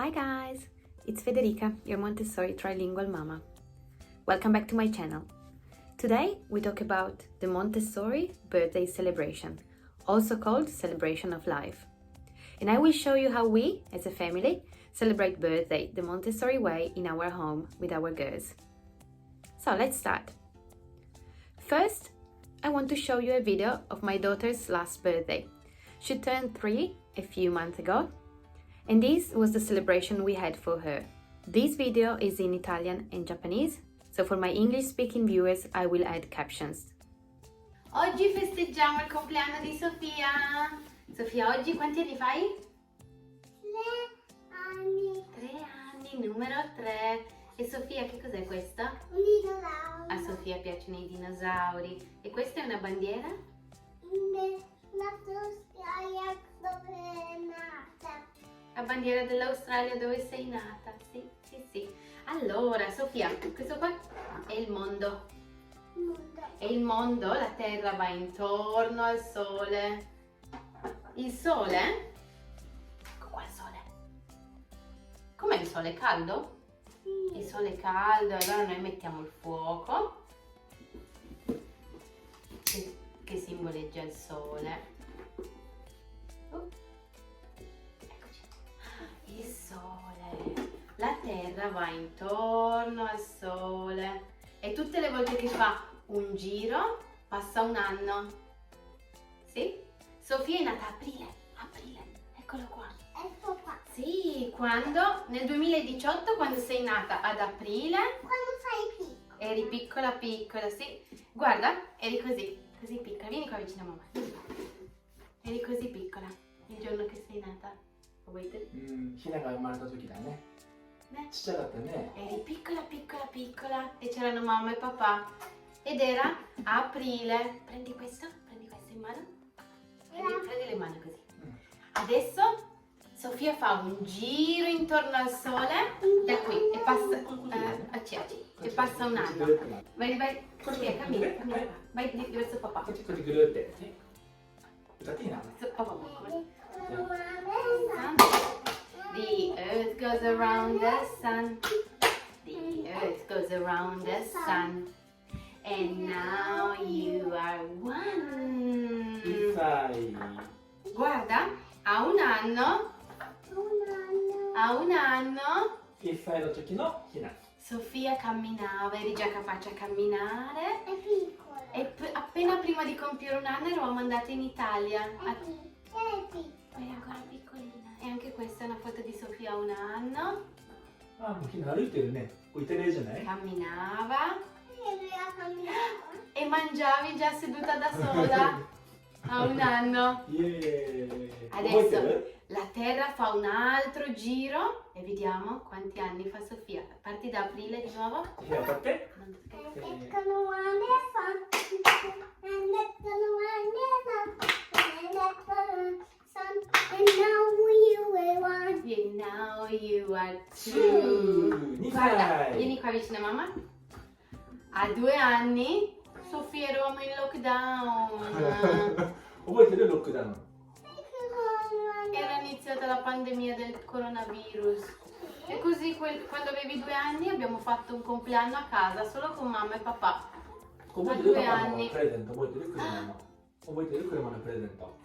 Hi guys, it's Federica, your Montessori trilingual mama. Welcome back to my channel. Today we talk about the Montessori Birthday celebration, also called Celebration of Life. And I will show you how we, as a family, celebrate birthday the Montessori way in our home with our girls. So let's start. First, I want to show you a video of my daughter's last birthday. She turned 3 a few months ago, and this was the celebration we had for her. This video is in Italian and Japanese, so for my English-speaking viewers I will add captions. Oggi festeggiamo il compleanno di Sofia. Sofia, oggi quanti anni fai? 3 anni. 3 anni, numero 3. E Sofia, che cos'è questa? Un dinosauro. A Sofia piacciono i dinosauri. E questa è una bandiera? L'Australia dove è nata. La bandiera dell'Australia dove sei nata. Sì. Allora, Sofia, questo qua è il mondo. È il mondo, la Terra va intorno al Sole. Il Sole? Ecco qua il Sole. Com'è il Sole? Caldo? Sì. Il Sole è caldo, allora noi mettiamo il fuoco che simboleggia il Sole. Eccoci. Il Sole. La Terra va intorno al Sole e tutte le volte che fa un giro passa un anno. Sì? Sofia è nata a aprile, eccolo qua. Ecco qua. Sì, quando? Nel 2018, quando sei nata ad aprile. Quando sei piccolo. Eri piccola, sì. Guarda, eri così piccola. Vieni qua vicino a mamma. Eri così piccola il giorno che sei nata. Vuoi ひなが生まれた時だね。ちっちゃかったね。 Eri piccola e c'erano mamma e papà. Ed era a aprile. Prendi questo in mano. Prendi le mani così. Adesso Sofia fa un giro intorno al Sole da qui e passa e passa un anno. Vai, Sofia, cammina. Vai verso papà. こっちぐるってね。歌っていいな。 Papà, The earth goes around the sun. The earth goes around the sun. And now you are one. 1歳。 Guarda, a un anno. 1歳の時のひな。 Sofia camminava, eri già capace a camminare. È piccola. E appena prima di compiere un anno eravamo andate in Italia. È piccola. Eri ancora piccolina. E anche questa è una foto di Sofia a un anno. あ、もうひな歩いてるね。これイタリアじゃない？ Camminava. E E mangiavi già seduta da sola a un anno. イエーイ。 Adesso la Terra fa un altro giro e vediamo quanti anni fa Sofia. Parti da aprile di nuovo. ひな歌って。 And now you are one. And now you are 2. 2 Guarda, 歳。 vieni qua vicino a mamma. A 2 anni Sofia eravamo in lockdown. 覚えてるロックダウン。 Era iniziata la pandemia del coronavirus. E così quando avevi 2 anni abbiamo fatto un compleanno a casa solo con mamma e papà. 覚えてるパパのプレゼント覚えてる車の。覚えてる車のプレゼント。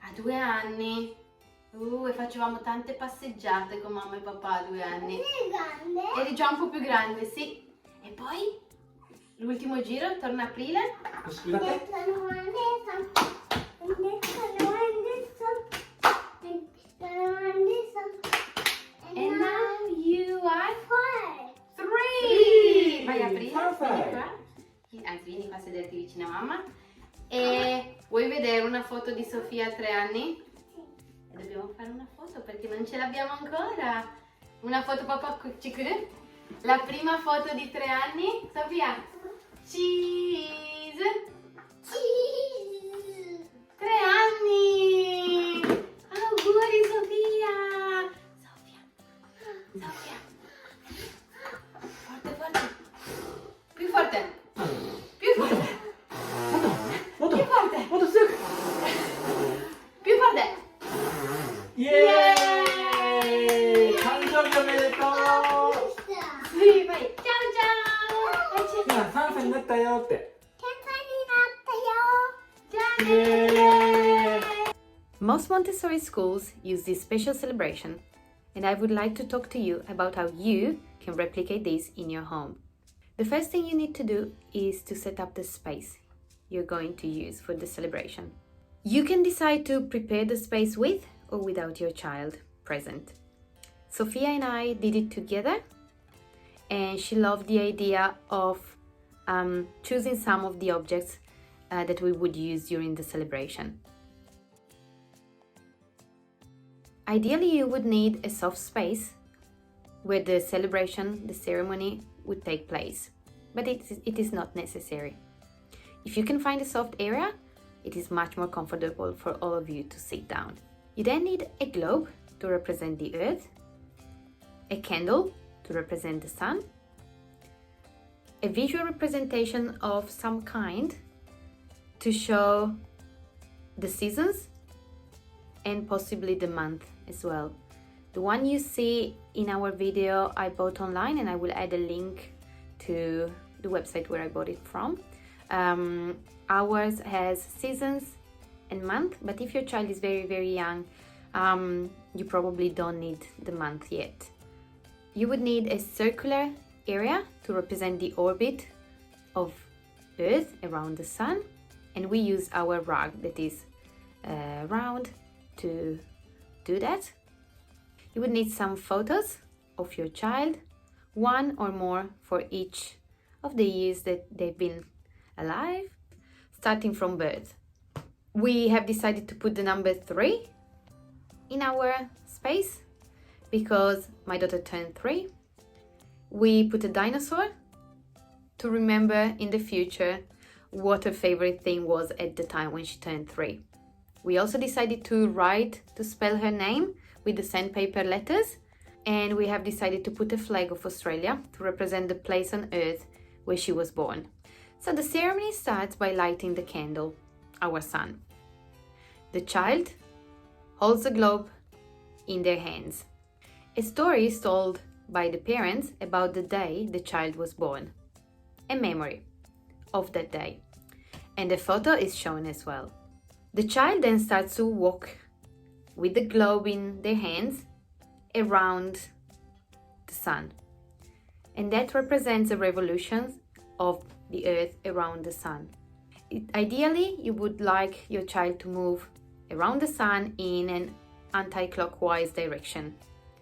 A 2 anni. E facevamo tante passeggiate con mamma e papà a 2 anni. Eri già un po' più grande, sì. E poi l'ultimo giro, torna aprile. よし、歌って。 And now you are 3. Vai a aprire. Vieni qua. Anzi, vieni qua a sederti vicino a mamma. E vuoi vedere una foto di Sofia a 3 anni? E dobbiamo fare una foto perché non ce l'abbiamo ancora. Una foto papà Cikuru. La prima foto di 3 anni. Sofia. Cheese. 3 anni. Auguri Sofia. Sofia. Forte. Più forte. Più forte. もっと Più forte. もっと強く。 Più forte. イエーイ。誕生 Yay! Most Montessori schools use this special celebration, and I would like to talk to you about how you can replicate this in your home. The first thing you need to do is to set up the space you're going to use for the celebration. You can decide to prepare the space with or without your child present. Sophia and I did it together, and she loved the idea of choosing some of the objects that we would use during the celebration. Ideally, you would need a soft space where the celebration, the ceremony would take place, but it is not necessary. If you can find a soft area, it is much more comfortable for all of you to sit down. You then need a globe to represent the earth, a candle to represent the sun, a visual representation of some kind to show the seasons and possibly the month as well. The one you see in our video I bought online, and I will add a link to the website where I bought it from. Ours has seasons and month, but if your child is very young, you probably don't need the month yet. You would need a circular area to represent the orbit of Earth around the sun, and we use our rug that is round to do that. You would need some photos of your child, one or more for each of the years that they've been alive, starting from birth. We have decided to put the number 3 in our space because my daughter turned 3. We put a dinosaur to remember in the future what her favorite thing was at the time when she turned 3. We also decided to spell her name with the sandpaper letters, and we have decided to put a flag of Australia to represent the place on Earth where she was born. So the ceremony starts by lighting the candle, our sun. The child holds the globe in their hands. A story is told by the parents about the day the child was born, a memory of that day, and a photo is shown as well. The child then starts to walk with the globe in their hands around the sun, and that represents a revolution of the earth around the sun. Ideally, you would like your child to move around the sun in an anti-clockwise direction.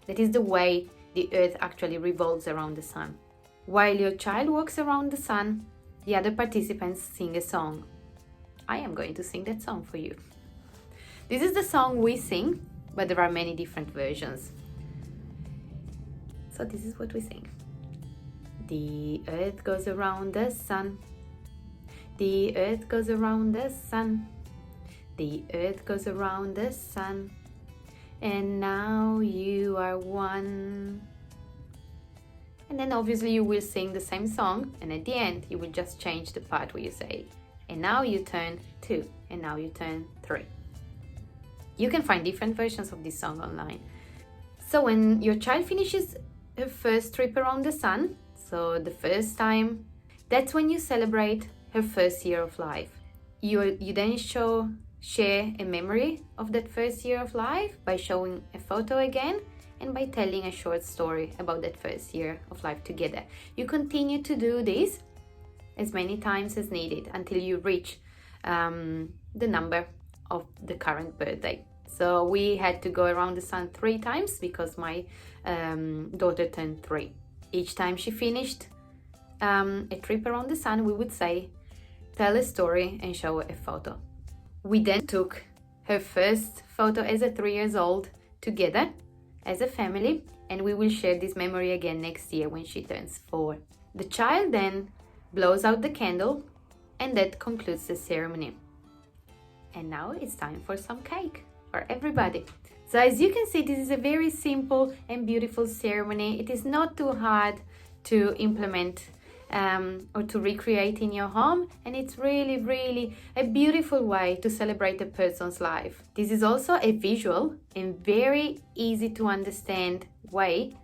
That is the way the earth actually revolves around the sun. While your child walks around the sun, the other participants sing a song. I am going to sing that song for you. This is the song we sing, but there are many different versions. So this is what we sing. The earth goes around the sun. The earth goes around the sun. The earth goes around the sun. And now you are one. And then obviously you will sing the same song, and at the end you will just change the part where you say, and now you turn 2, and now you turn 3. You can find different versions of this song online. So when your child finishes her first trip around the sun, so the first time, that's when you celebrate her first year of life. You then share a memory of that first year of life by showing a photo again and by telling a short story about that first year of life together. You continue to do this as many times as needed until you reach the number of the current birthday. So we had to go around the sun 3 times because my daughter turned 3. Each time she finished a trip around the sun, we would say, tell a story and show a photo. We then took her first photo as a 3 years old together as a family, and we will share this memory again next year when she turns 4. The child then blows out the candle, and that concludes the ceremony. And now it's time for some cake for everybody. So as you can see, this is a very simple and beautiful ceremony. It is not too hard to implement or to recreate in your home, and it's really a beautiful way to celebrate a person's life. This is also a visual and very easy to understand way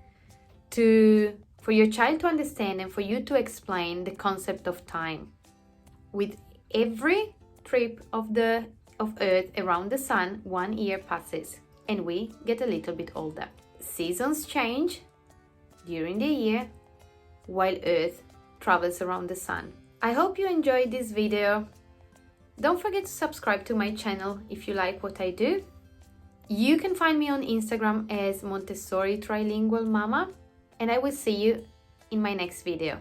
for your child to understand and for you to explain the concept of time. With every trip of Earth around the sun, 1 year passes and we get a little bit older. Seasons change during the year while Earth travels around the sun. I hope you enjoyed this video. Don't forget to subscribe to my channel if you like what I do. You can find me on Instagram as Montessori Trilingual Mama, and I will see you in my next video.